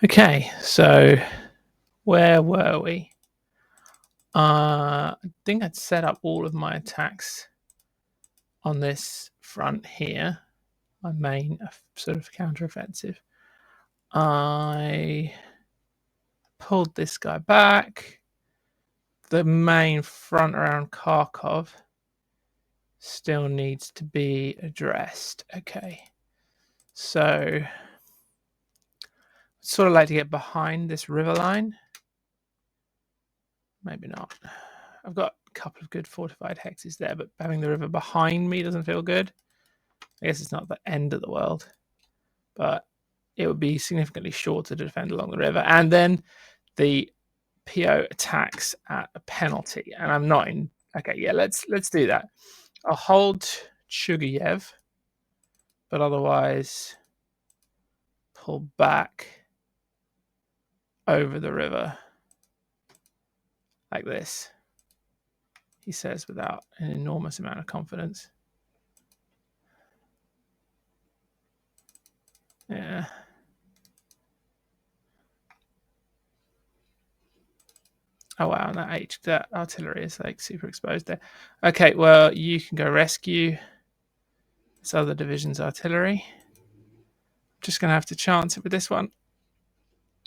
Okay, so where were we? I think I'd set up all of my attacks on this front here, my main sort of counteroffensive. I pulled this guy back. The main front around Kharkov still needs to be addressed. Okay, so I'd sort of like to get behind this river line. Maybe not. I've got a couple of good fortified hexes there, but having the river behind me doesn't feel good. I guess it's not the end of the world, but it would be significantly shorter to defend along the river. And then the PO attacks at a penalty, and I'm not in. Okay, yeah, let's do that. I'll hold Chugayev, but otherwise pull back over the river like this. He says without an enormous amount of confidence. Yeah. Oh wow, and that artillery is like super exposed there. Okay, well you can go rescue this other division's artillery. I'm just gonna have to chance it with this one.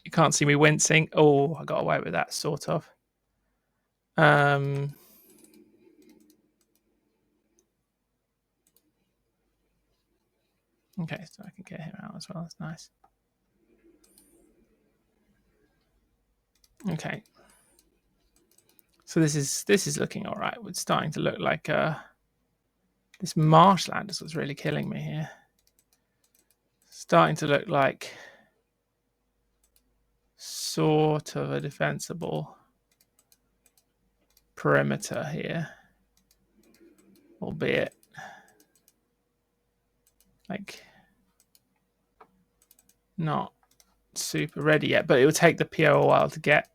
You can't see me wincing. Oh, I got away with that sort of. Okay, so I can get him out as well. That's nice. Okay. So this is looking all right. It's starting to look like this marshland is what's really killing me here. Starting to look like sort of a defensible perimeter here, albeit like not super ready yet. But it will take the PO a while to get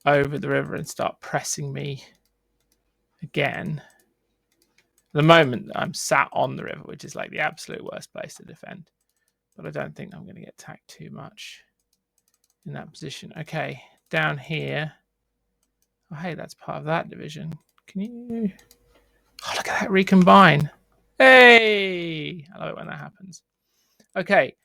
over the river and start pressing me again. At the moment, I'm sat on the river, which is like the absolute worst place to defend. But I don't think I'm going to get attacked too much in that position. Okay, down here. Oh, hey, that's part of that division. Can you... Oh, look at that recombine. Hey! I love it when that happens. Okay.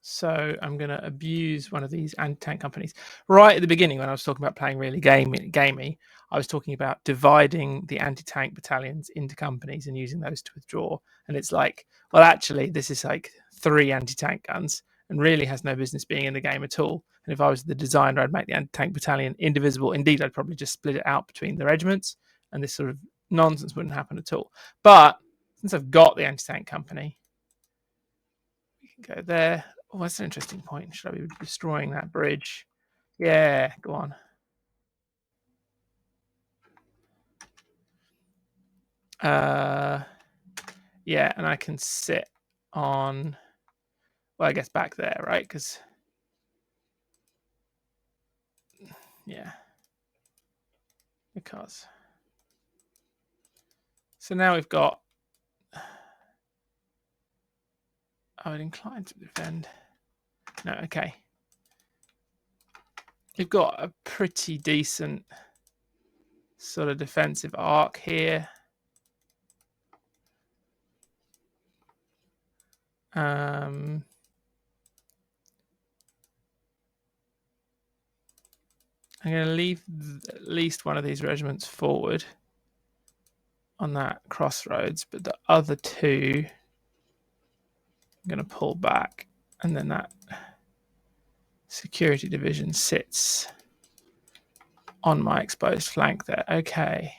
So I'm going to abuse one of these anti-tank companies. Right at the beginning, when I was talking about playing really gamey, I was talking about dividing the anti-tank battalions into companies and using those to withdraw. And it's like, well, actually, this is like 3 anti-tank guns and really has no business being in the game at all. And if I was the designer, I'd make the anti-tank battalion indivisible. Indeed, I'd probably just split it out between the regiments, and this sort of nonsense wouldn't happen at all. But since I've got the anti-tank company, we can go there. Oh, that's an interesting point. Should I be destroying that bridge? Yeah, go on. Yeah, and I can sit on, well, I guess back there, right? Because, yeah, because. So now we've got, I would incline to defend. No, okay. We've got a pretty decent sort of defensive arc here. I'm going to leave at least one of these regiments forward on that crossroads, but the other 2 I'm going to pull back, and then that security division sits on my exposed flank there. Okay.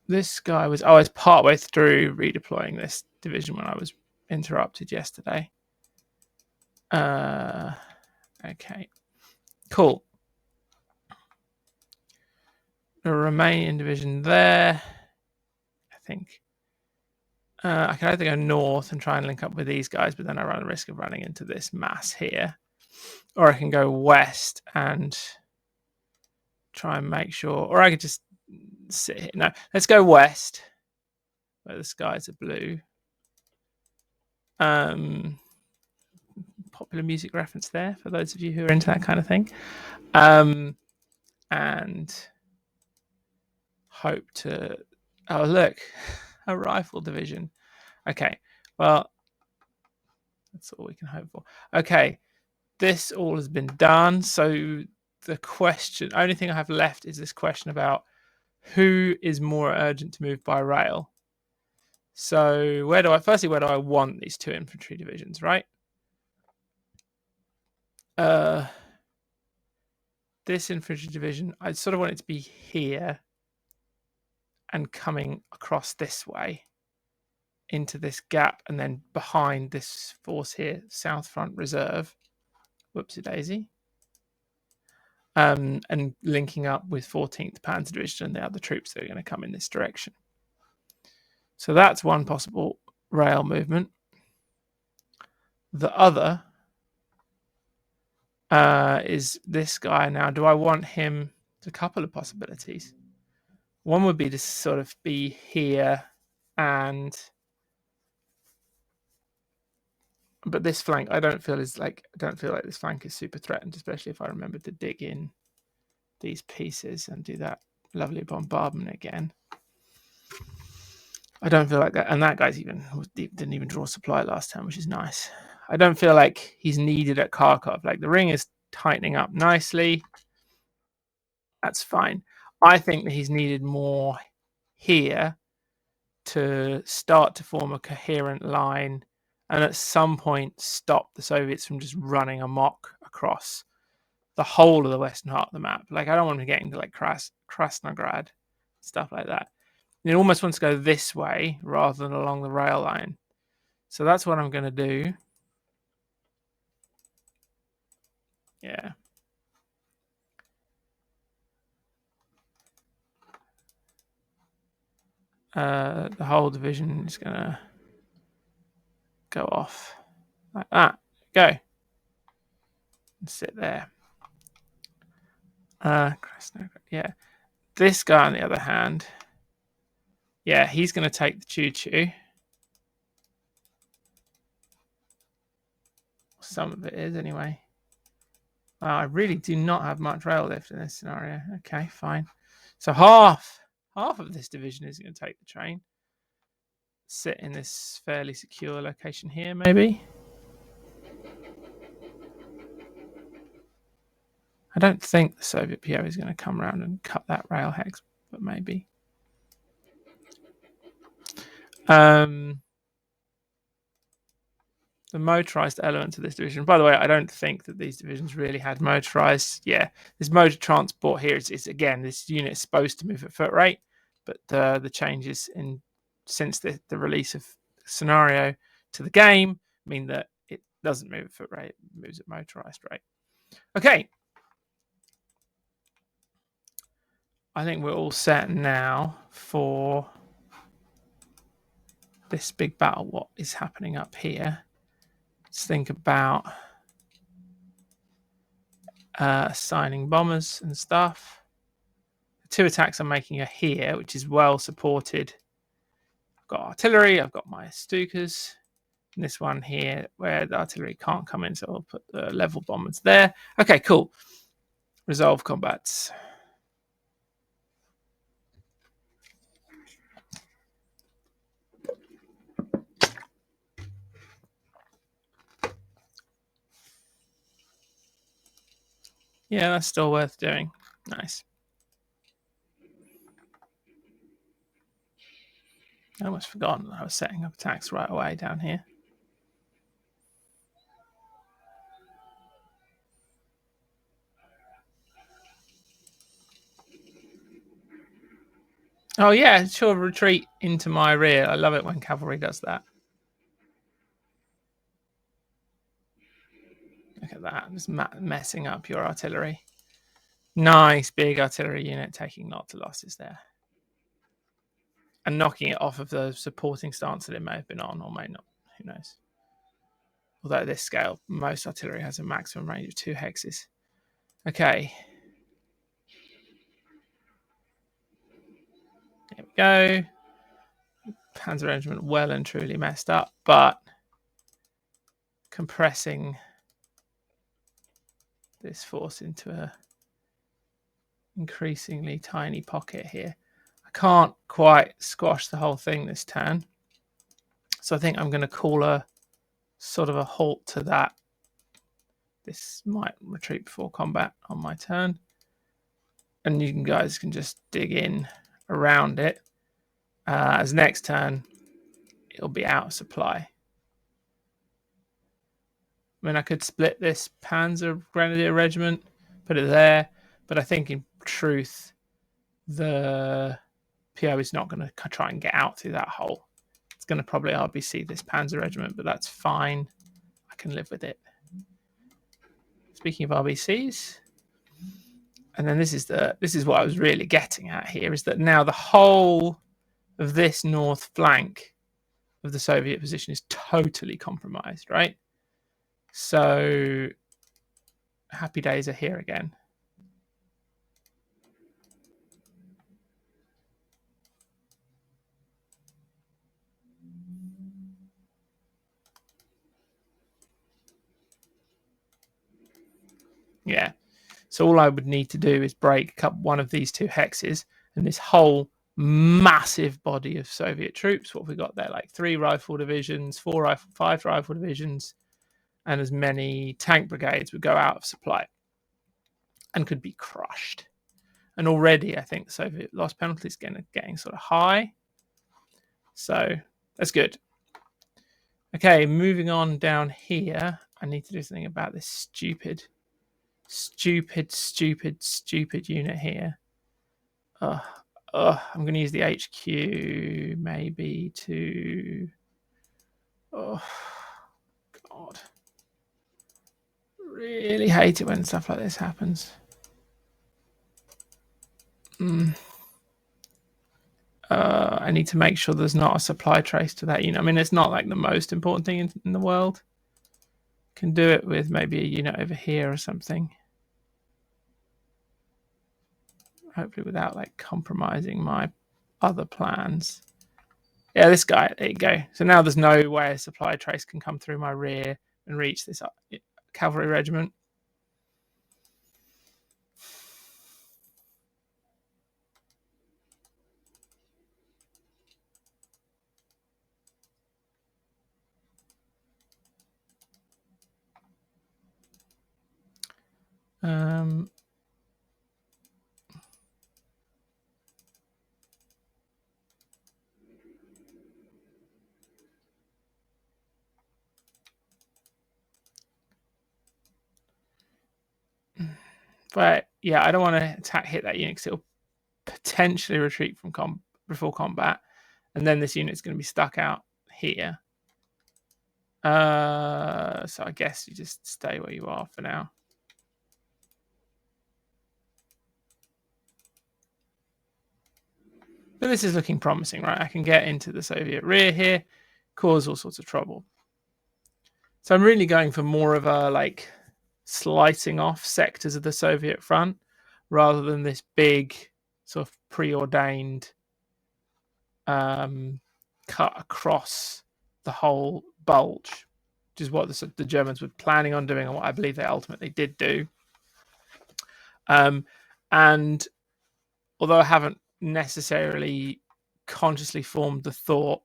This guy was, I was partway through redeploying this division when I was interrupted yesterday. Okay. Cool. The Romanian division there, I think. I can either go north and try and link up with these guys, but then I run the risk of running into this mass here. Or I can go west and try and make sure, or I could just sit here. No, let's go west, where the skies are blue. popular music reference there for those of you who are into that kind of thing. And hope to... Oh, look, a rifle division. Okay, well, that's all we can hope for. Okay, this all has been done. So the question, only thing I have left is this question about who is more urgent to move by rail. So where do I want these 2 infantry divisions, right? This infantry division, I sort of want it to be here and coming across this way into this gap and then behind this force here, South Front Reserve. Whoopsie daisy. And linking up with 14th Panzer Division and the other troops that are going to come in this direction. So that's one possible rail movement. The other is this guy. Now, do I want him? There's a couple of possibilities. One would be to sort of be here but this flank, I don't feel like this flank is super threatened, especially if I remember to dig in these pieces and do that lovely bombardment again. I don't feel like that. And that guy's didn't even draw supply last time, which is nice. I don't feel like he's needed at Kharkov. Like the ring is tightening up nicely. That's fine. I think that he's needed more here to start to form a coherent line and at some point stop the Soviets from just running amok across the whole of the western half of the map. Like I don't want to get into like Krasnograd, stuff like that. It almost wants to go this way rather than along the rail line. So that's what I'm going to do. Yeah. The whole division is going to go off like that. Go. And sit there. Yeah. This guy, on the other hand, yeah, he's going to take the choo-choo. Some of it is, anyway. I really do not have much rail lift in this scenario. Okay, fine. So half of this division is going to take the train. Sit in this fairly secure location here, maybe. I don't think the Soviet PO is going to come around and cut that rail hex, but maybe. The motorized elements of this division. By the way, I don't think that these divisions really had motorized. Yeah, this motor transport here is again, this unit is supposed to move at foot rate, but the changes since the release of scenario to the game mean that it doesn't move at foot rate, it moves at motorized rate. Okay. I think we're all set now for this big battle. What is happening up here? Let's think about assigning bombers and stuff. The 2 attacks I'm making are here, which is well supported. I've got artillery, I've got my Stukas. And this one here where the artillery can't come in, so I'll put the level bombers there. Okay, cool. Resolve combats. Yeah, that's still worth doing. Nice. I almost forgotten that I was setting up attacks right away down here. Oh yeah, sure, retreat into my rear. I love it when cavalry does that. Look at that, just messing up your artillery. Nice big artillery unit taking lots of losses there. And knocking it off of the supporting stance that it may have been on or may not. Who knows? Although at this scale, most artillery has a maximum range of 2 hexes. Okay. Here we go. Panzer Regiment well and truly messed up, but compressing this force into a increasingly tiny pocket here. I can't quite squash the whole thing this turn. So I think I'm going to call a sort of a halt to that. This might retreat before combat on my turn. And you guys can just dig in around it. As next turn, it'll be out of supply. I mean, I could split this Panzer Grenadier Regiment, put it there, but I think in truth, the PO is not going to try and get out through that hole. It's going to probably RBC this Panzer Regiment, but that's fine. I can live with it. Speaking of RBCs, and then this is what I was really getting at here, is that now the whole of this north flank of the Soviet position is totally compromised, right? So happy days are here again. Yeah. So all I would need to do is break up one of these two hexes, and this whole massive body of Soviet troops, what have we got there? Like 3 rifle divisions, 5 rifle divisions, and as many tank brigades would go out of supply and could be crushed. And already I think the Soviet loss penalty is getting sort of high. So that's good. Okay, moving on down here. I need to do something about this stupid unit here. I'm going to use the HQ maybe to... Oh, God. Really hate it when stuff like this happens. I need to make sure there's not a supply trace to that unit. I mean, it's not like the most important thing in the world. Can do it with maybe a unit over here or something. Hopefully without like compromising my other plans. Yeah, this guy, there you go. So now there's no way a supply trace can come through my rear and reach this cavalry regiment. But yeah, I don't want to hit that unit because it'll potentially retreat from before combat, and then this unit's going to be stuck out here. So I guess you just stay where you are for now. But this is looking promising, right? I can get into the Soviet rear here, cause all sorts of trouble. So I'm really going for more of a like slicing off sectors of the Soviet front rather than this big sort of preordained cut across the whole bulge, which is what the Germans were planning on doing and what I believe they ultimately did do. And although I haven't necessarily consciously formed the thought,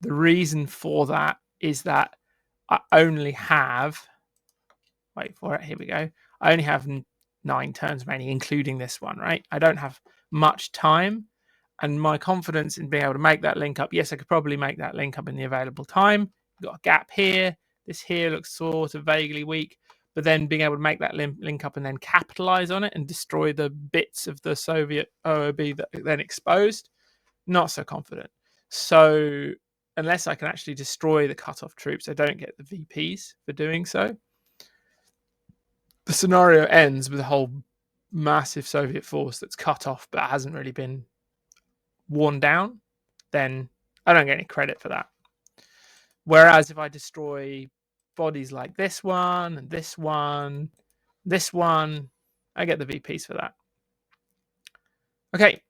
the reason for that is that I only have, wait for it, here we go. I only have 9 turns remaining, including this one, right? I don't have much time, and my confidence in being able to make that link up, yes, I could probably make that link up in the available time. Got a gap here. This here looks sort of vaguely weak, but then being able to make that link up and then capitalize on it and destroy the bits of the Soviet OOB that are then exposed, not so confident. So unless I can actually destroy the cut-off troops, I don't get the VPs for doing so. The scenario ends with a whole massive Soviet force that's cut off but hasn't really been worn down. Then I don't get any credit for that. Whereas if I destroy bodies like this one and this one, I get the VPs for that. Okay.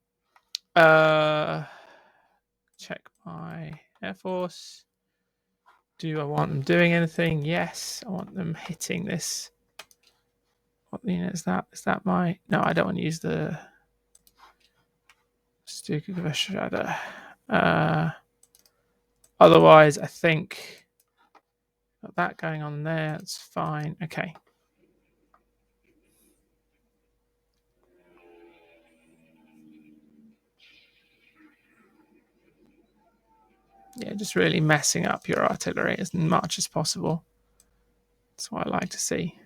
Check my Air Force. Do I want them doing anything? Yes, I want them hitting this What unit is that? Is that my... No, I don't want to use the Stuka Shadow. Otherwise, I think got that going on there. That's fine. Okay. Yeah, just really messing up your artillery as much as possible. That's what I like to see.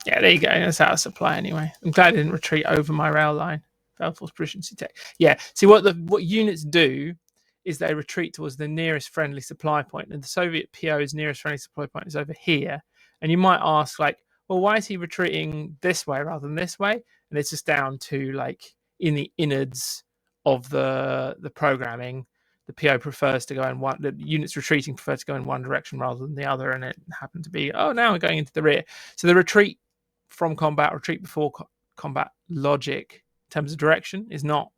Yeah, there you go. That's out of supply anyway. I'm glad I didn't retreat over my rail line. Failed force proficiency tech. Yeah. See what units do is they retreat towards the nearest friendly supply point, and the Soviet PO's nearest friendly supply point is over here. And you might ask, like, well, why is he retreating this way rather than this way? And it's just down to like in the innards of the programming, the PO prefers to go in one. The units retreating prefer to go in one direction rather than the other, and it happened to be, oh, now we're going into the rear. So the retreat from combat, retreat before combat logic in terms of direction is not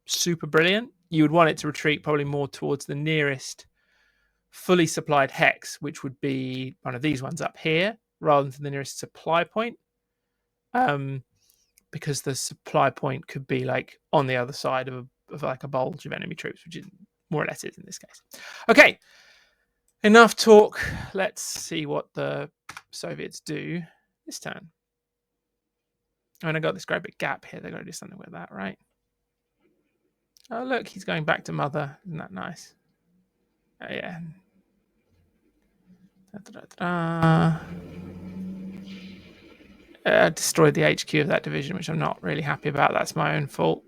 super brilliant. You would want it to retreat probably more towards the nearest fully supplied hex, which would be one of these ones up here, rather than the nearest supply point. Because the supply point could be like on the other side of like a bulge of enemy troops, which is more or less is in this case. Okay, enough talk. Let's see what the Soviets do this turn. And I got this great big gap here. They're going to do something with that, right? Oh, look, he's going back to mother. Isn't that nice? Oh, yeah. Destroyed the HQ of that division, which I'm not really happy about. That's my own fault.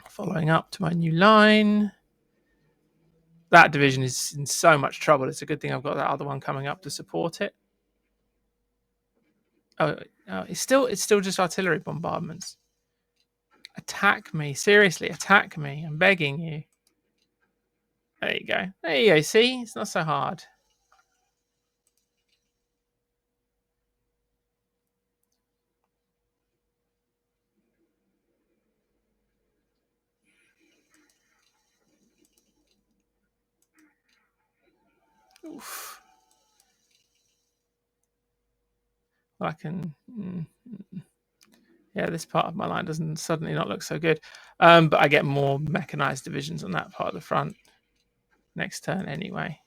Following up to my new line. That division is in so much trouble. It's a good thing I've got that other one coming up to support it. Oh, it's still just artillery bombardments. Attack me. Seriously, attack me. I'm begging you. There you go. There you go. See? It's not so hard. Oof. I can... Yeah, this part of my line doesn't suddenly not look so good. But I get more mechanized divisions on that part of the front next turn anyway.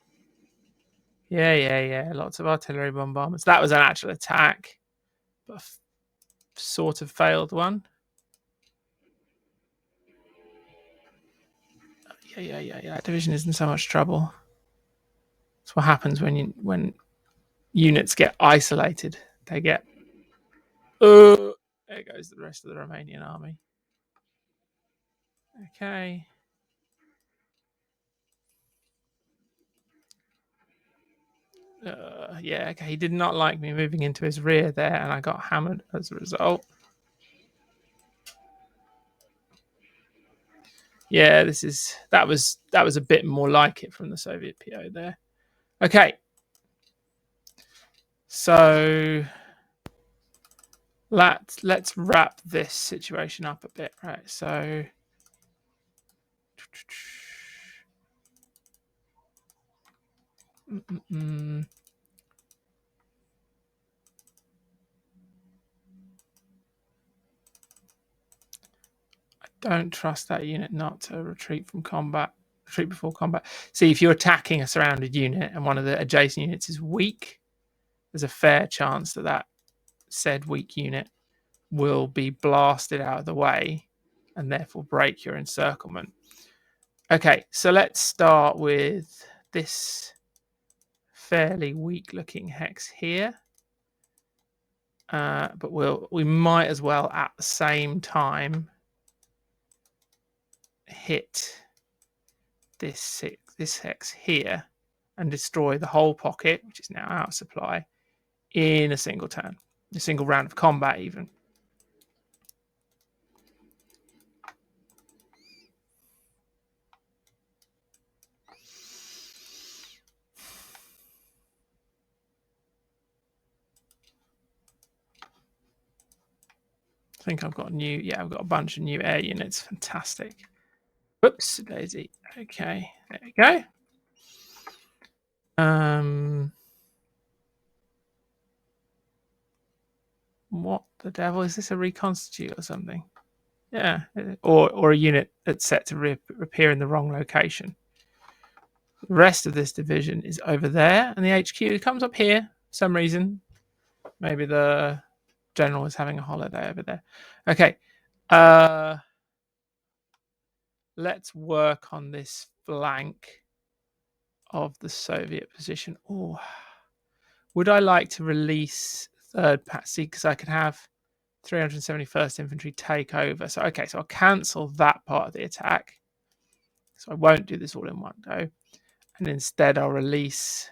Yeah. Lots of artillery bombardments. That was an actual attack, but sort of failed one. Yeah. That division is in so much trouble. That's what happens when units get isolated. They get... there goes the rest of the Romanian army. Okay. Yeah, okay. He did not like me moving into his rear there, and I got hammered as a result. Yeah, that was a bit more like it from the Soviet PO there. Okay. So let's wrap this situation up a bit, right? So I don't trust that unit not to retreat from combat. Retreat before combat. See, if you're attacking a surrounded unit and one of the adjacent units is weak, there's a fair chance that said weak unit will be blasted out of the way and therefore break your encirclement. Okay, so let's start with this fairly weak looking hex here. But we might as well at the same time hit this hex here and destroy the whole pocket, which is now out of supply, in a single turn, a single round of combat even. I think I've got I've got a bunch of new air units. Fantastic. Whoops, daisy. Okay, there we go. What the devil is this? A reconstitute or something? Yeah, or a unit that's set to appear in the wrong location. The rest of this division is over there, and the HQ comes up here for some reason. Maybe the general is having a holiday over there. Okay, let's work on this flank of the Soviet position. Oh, would I like to release third patsy because I could have 371st Infantry take over? So okay, so I'll cancel that part of the attack. So I won't do this all in one go, and instead I'll release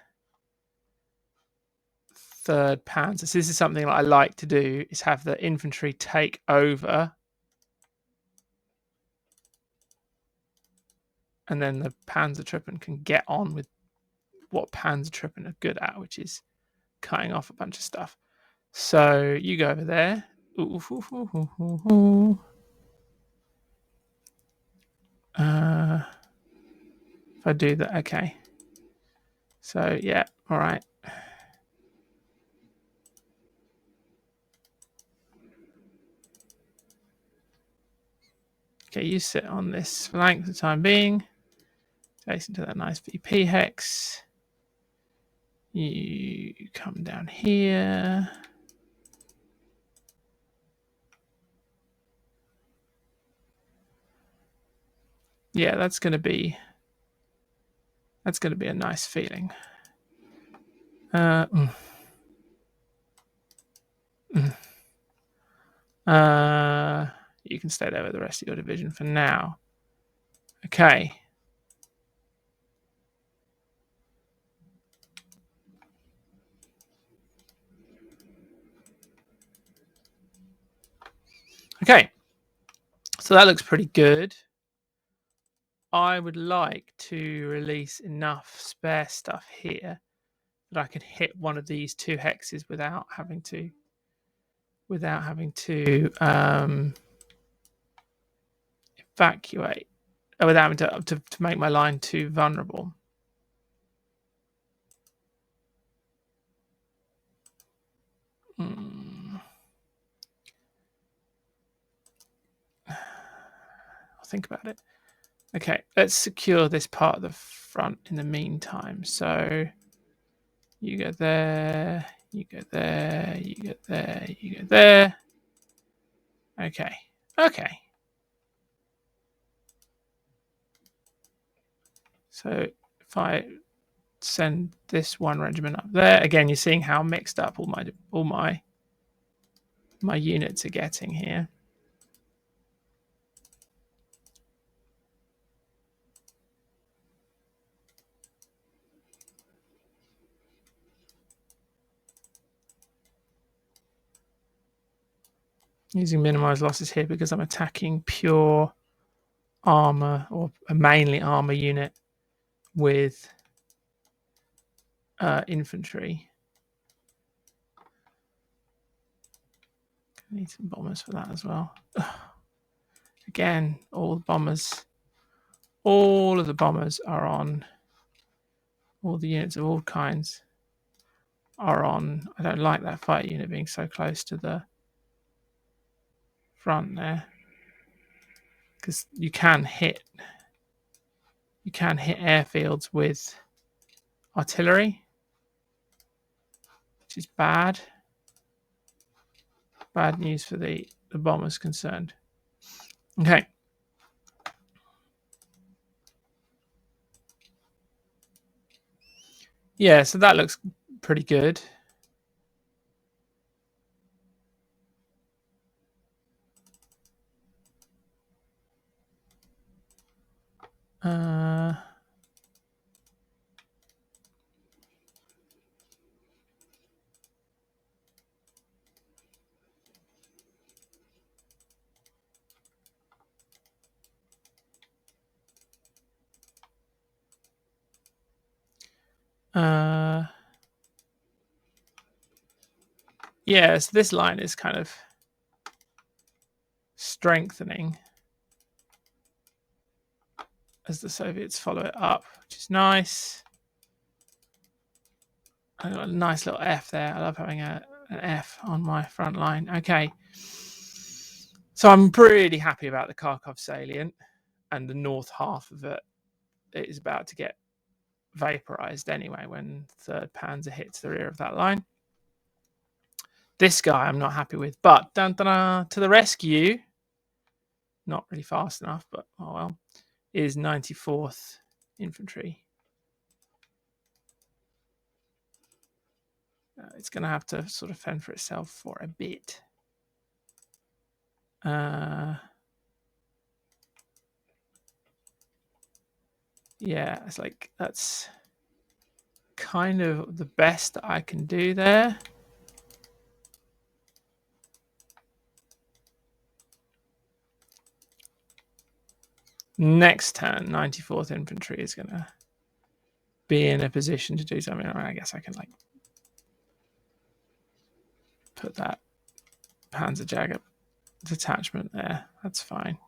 third Panzer. So this is something that I like to do: is have the infantry take over, and then the Panzertruppen can get on with what Panzertruppen are good at, which is cutting off a bunch of stuff. So you go over there. If I do that, okay. So yeah, all right. Okay, you sit on this flank for the time being. Adjacent to that nice VP hex. You come down here. Yeah, that's going to be a nice feeling. You can stay there with the rest of your division for now. Okay. Okay. So that looks pretty good. I would like to release enough spare stuff here that I can hit one of these two hexes without having to evacuate, without having to make my line too vulnerable. I'll think about it. Okay, let's secure this part of the front in the meantime. So you go there, you go there, you go there, you go there. Okay, okay. So if I send this one regiment up there, again, you're seeing how mixed up all my units are getting here. Using minimize losses here because I'm attacking pure armor or a mainly armor unit with infantry. Need some bombers for that as well. Again, all of the bombers are on. All the units of all kinds are on. I don't like that fighter unit being so close to the front there, because you can hit airfields with artillery, which is bad. Bad news for the bombers concerned. Okay. Yeah, so that looks pretty good. Yeah, so this line is kind of strengthening. as the Soviets follow it up, which is nice. I got a nice little F there. I love having an F on my front line. Okay. So I'm pretty happy about the Kharkov salient, and the north half of it is about to get vaporized anyway when 3rd Panzer hits the rear of that line. This guy I'm not happy with, but to the rescue, not really fast enough, but oh well, is 94th Infantry. It's going to have to sort of fend for itself for a bit. Yeah, it's like that's kind of the best that I can do there. Next turn, 94th Infantry is going to be in a position to do something. I guess I can like put that Panzerjäger detachment there. That's fine.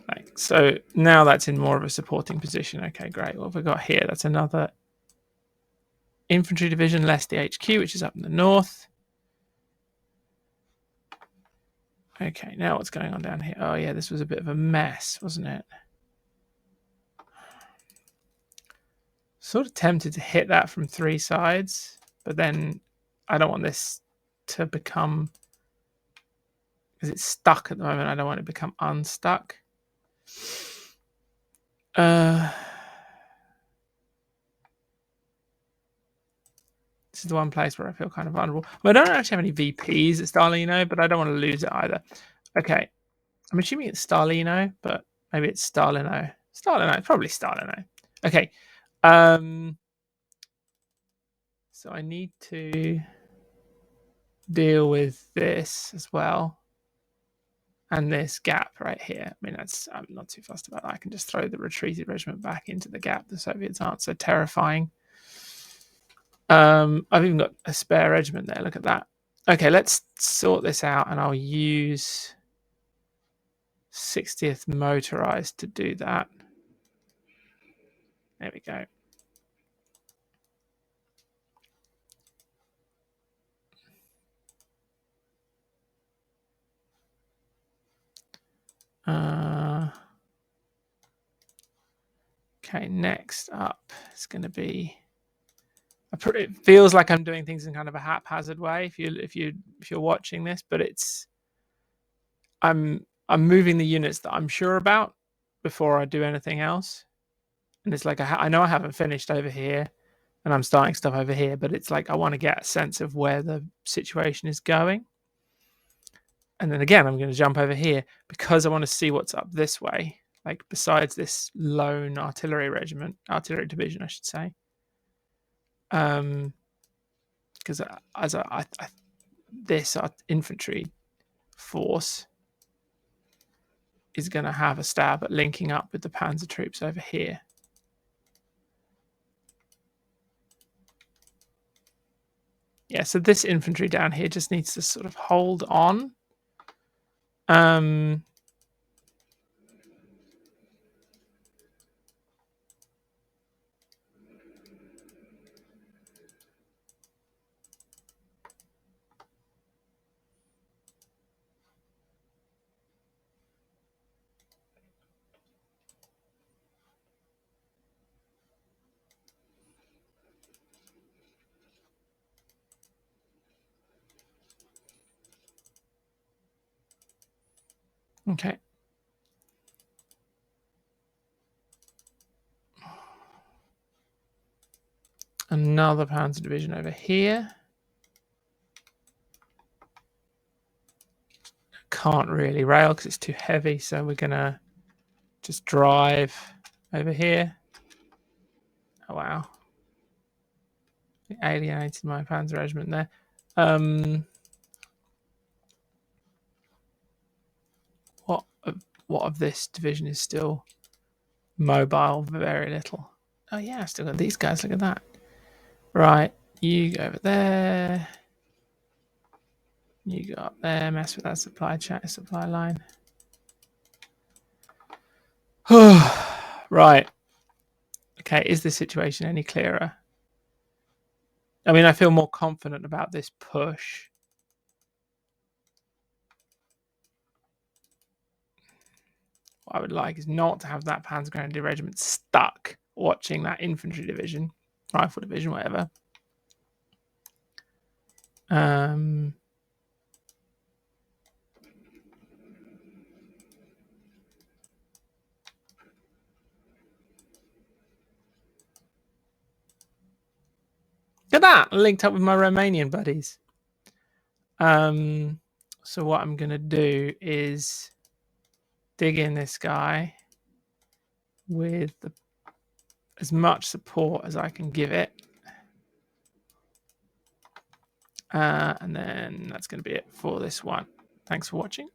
Like, so now that's in more of a supporting position. Okay, great. What have we got here? That's another infantry division less the HQ, which is up in the north. Okay, now what's going on down here? Oh yeah, this was a bit of a mess, wasn't it? Sort of tempted to hit that from 3 sides, but then I don't want this to become, because it's stuck at the moment, I don't want it to become unstuck. This is the one place where I feel kind of vulnerable. Well, I don't actually have any VPs at Stalino, but I don't want to lose it either. Okay, I'm assuming it's Stalino, but maybe it's Stalino. Stalino, probably Stalino. Okay. So I need to deal with this as well. And this gap right here. I mean, I'm not too fussed about that. I can just throw the retreated regiment back into the gap. The Soviets aren't so terrifying. I've even got a spare regiment there. Look at that. Okay, let's sort this out, and I'll use 60th motorized to do that. There we go. Okay, next up is going to be. It feels like I'm doing things in kind of a haphazard way. If you're watching this, but I'm moving the units that I'm sure about before I do anything else. And it's like I know I haven't finished over here, and I'm starting stuff over here, but it's like I want to get a sense of where the situation is going. And then again, I'm going to jump over here because I want to see what's up this way. Like besides this lone artillery division, I should say. Because this infantry force is going to have a stab at linking up with the panzer troops over here. Yeah, so this infantry down here just needs to sort of hold on. Okay. Another panzer division over here. Can't really rail because it's too heavy, so we're going to just drive over here. Oh, wow. Alienated my panzer regiment there. What of this division is still mobile? Very little. Oh yeah, I've still got these guys. Look at that. Right, you go over there. You go up there, mess with that supply line. Right. Okay, is this situation any clearer? I mean, I feel more confident about this push. What I would like is not to have that Panzergrenadier regiment stuck watching that infantry division, rifle division, whatever. Look at that, linked up with my Romanian buddies. So what I'm going to do is dig in this guy with as much support as I can give it. And then that's going to be it for this one. Thanks for watching.